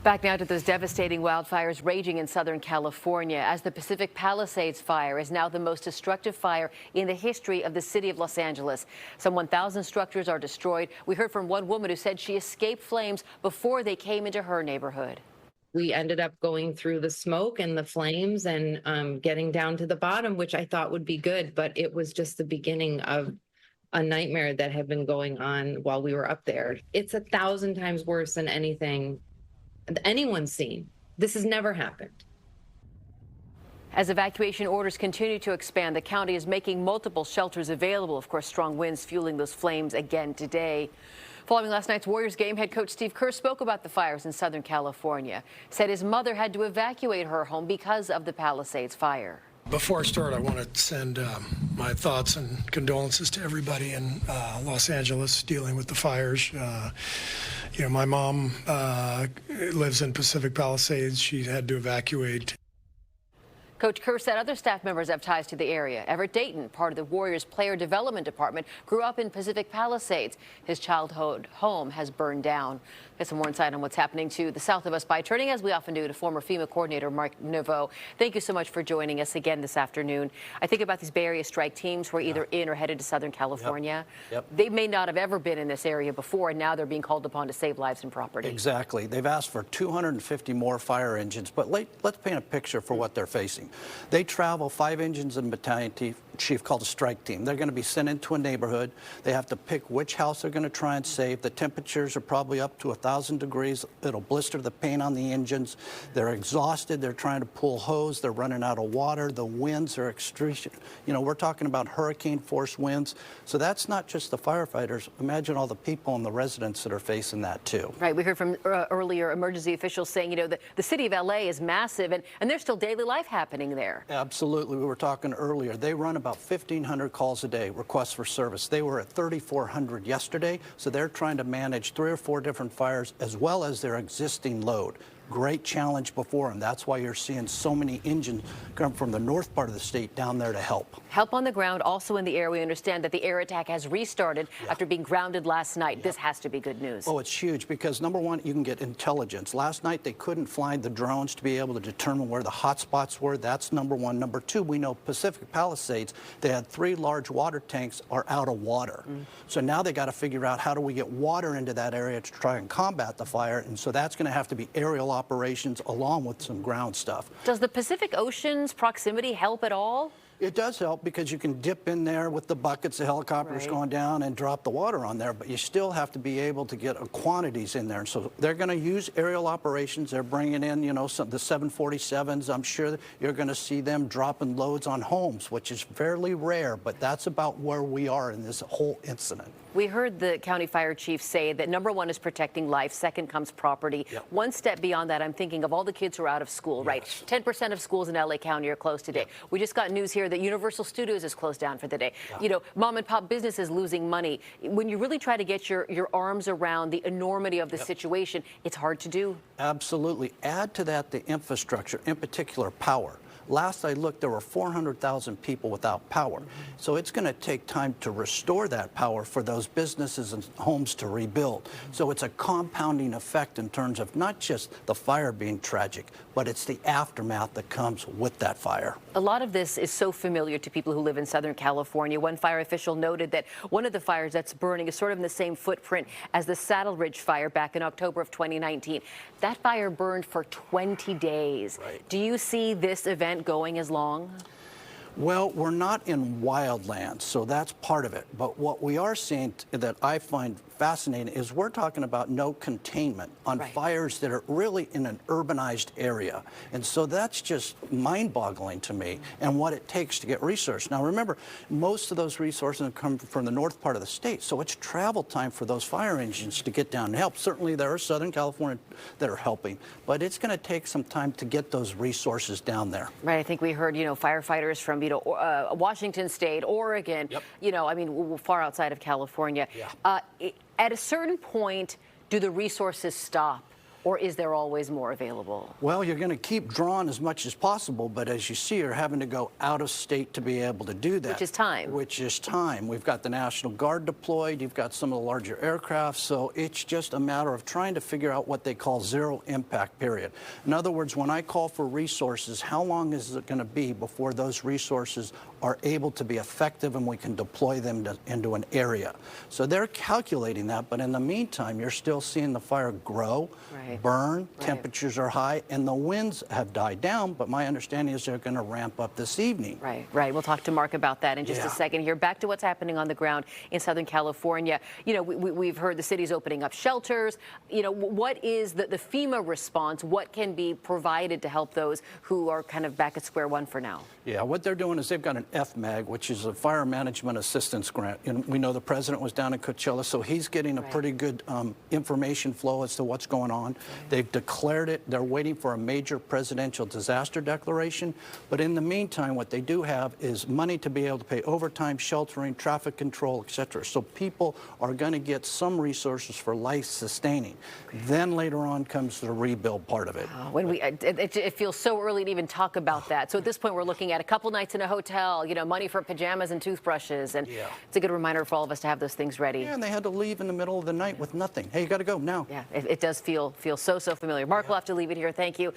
Back now to those devastating wildfires raging in Southern California, as the Pacific Palisades Fire is now the most destructive fire in the history of the city of Los Angeles. Some 1,000 structures are destroyed. We heard from one woman who said she escaped flames before they came into her neighborhood. We ended up going through the smoke and the flames and getting down to the bottom, which I thought would be good, but it was just the beginning of a nightmare that had been going on while we were up there. It's 1,000 times worse than anything anyone's seen. This has never happened. As evacuation orders continue to expand, the county is making multiple shelters available. Of course, strong winds fueling those flames again today. Following last night's Warriors game, head coach Steve Kerr spoke about the fires in Southern California. Said his mother had to evacuate her home because of the Palisades fire. Before I start, I want to send my thoughts and condolences to everybody in Los Angeles dealing with the fires. My mom lives in Pacific Palisades. She had to evacuate. Coach Kerr said other staff members have ties to the area. Everett Dayton, part of the Warriors player development department, grew up in Pacific Palisades. His childhood home has burned down. Get some more insight on what's happening to the south of us by turning, as we often do, to former FEMA coordinator Novo. Thank you so much for joining us again this afternoon. I think about these Bay Area strike teams who are either in or headed to Southern California. Yep. They may not have ever been in this area before, and now they're being called upon to save lives and property. Exactly. They've asked for 250 more fire engines, but let's paint a picture for what they're facing. They travel 5 engines and battalion chief called a strike team. They're going to be sent into a neighborhood. They have to pick which house they're going to try and save. The temperatures are probably up to 1,000 degrees. It'll blister the paint on the engines. They're exhausted. They're trying to pull hose. They're running out of water. The winds are extreme. We're talking about hurricane force winds. So that's not just the firefighters. Imagine all the people and the residents that are facing that too. Right. We heard from earlier emergency officials saying, the city of LA is massive and there's still daily life happening there. Absolutely. We were talking earlier. They run about 1,500 calls a day, requests for service. They were at 3,400 yesterday, so they're trying to manage 3 or 4 different fires as well as their existing load. Great challenge before them. That's why you're seeing so many engines come from the north part of the state down there to help. Help on the ground also in the air. We understand that the air attack has restarted after being grounded last night. This has to be good news. Oh, it's huge because, number one, you can get intelligence. Last night they couldn't fly the drones to be able to determine where the hot spots were. That's number one. Number two, we know Pacific Palisades, they had 3 large water tanks are out of water. So now they got to figure out how do we get water into that area to try and combat the fire. And so that's going to have to be aerial operations along with some ground stuff. Does the Pacific Ocean's proximity help at all? It does help because you can dip in there with the buckets, the helicopters going down and drop the water on there, but you still have to be able to get quantities in there. And so they're going to use aerial operations. They're bringing in, the 747s. I'm sure you're going to see them dropping loads on homes, which is fairly rare, but that's about where we are in this whole incident. We heard the county fire chief say that number one is protecting life, second comes property. Yep. One step beyond that, I'm thinking of all the kids who are out of school, right? 10% of schools in LA County are closed today. Yep. We just got news here that Universal Studios is closed down for the day. Yeah. Mom and pop businesses losing money. When you really try to get your arms around the enormity of the situation, it's hard to do. Absolutely. Add to that the infrastructure, in particular power. Last I looked, there were 400,000 people without power. So it's going to take time to restore that power for those businesses and homes to rebuild. So it's a compounding effect in terms of not just the fire being tragic, but it's the aftermath that comes with that fire. A lot of this is so familiar to people who live in Southern California. One fire official noted that one of the fires that's burning is sort of in the same footprint as the Saddle Ridge fire back in October of 2019. That fire burned for 20 days. Right. Do you see this event going as long? Well, we're not in wildlands, so that's part of it. But what we are seeing that I find fascinating is we're talking about no containment on fires that are really in an urbanized area. And so that's just mind-boggling to me and what it takes to get resources. Now, remember, most of those resources come from the north part of the state, so it's travel time for those fire engines to get down and help. Certainly, there are Southern California that are helping, but it's going to take some time to get those resources down there. Right. I think we heard, firefighters from, Washington State, Oregon, far outside of California. Yeah. At a certain point, do the resources stop? or is there always more available? Well, you're going to keep drawing as much as possible, but as you see, you're having to go out of state to be able to do that. Which is time. Which is time. We've got the National Guard deployed. You've got some of the larger aircraft. So it's just a matter of trying to figure out what they call zero impact period. In other words, when I call for resources, how long is it going to be before those resources are able to be effective and we can deploy them into an area? So they're calculating that, but in the meantime, you're still seeing the fire grow, burn, temperatures are high, and the winds have died down, but my understanding is they're going to ramp up this evening. Right. We'll talk to Mark about that in just a second here. Back to what's happening on the ground in Southern California. You know, we've heard the city's opening up shelters. You know, what is the FEMA response? What can be provided to help those who are kind of back at square one for now? Yeah, what they're doing is they've got an FMAG, which is a Fire Management Assistance Grant. And we know the president was down in Coachella, so he's getting a pretty good information flow as to what's going on. They've declared it. They're waiting for a major presidential disaster declaration. But in the meantime, what they do have is money to be able to pay overtime, sheltering, traffic control, et cetera. So people are going to get some resources for life sustaining. Then later on comes the rebuild part of it. When it feels so early to even talk about that. So at this point, we're looking at a couple nights in a hotel, you know, money for pajamas and toothbrushes. And it's a good reminder for all of us to have those things ready. Yeah, and they had to leave in the middle of the night with nothing. Hey, you got to go now. Yeah, it does feel so familiar. Mark, we'll have to leave it here. Thank you.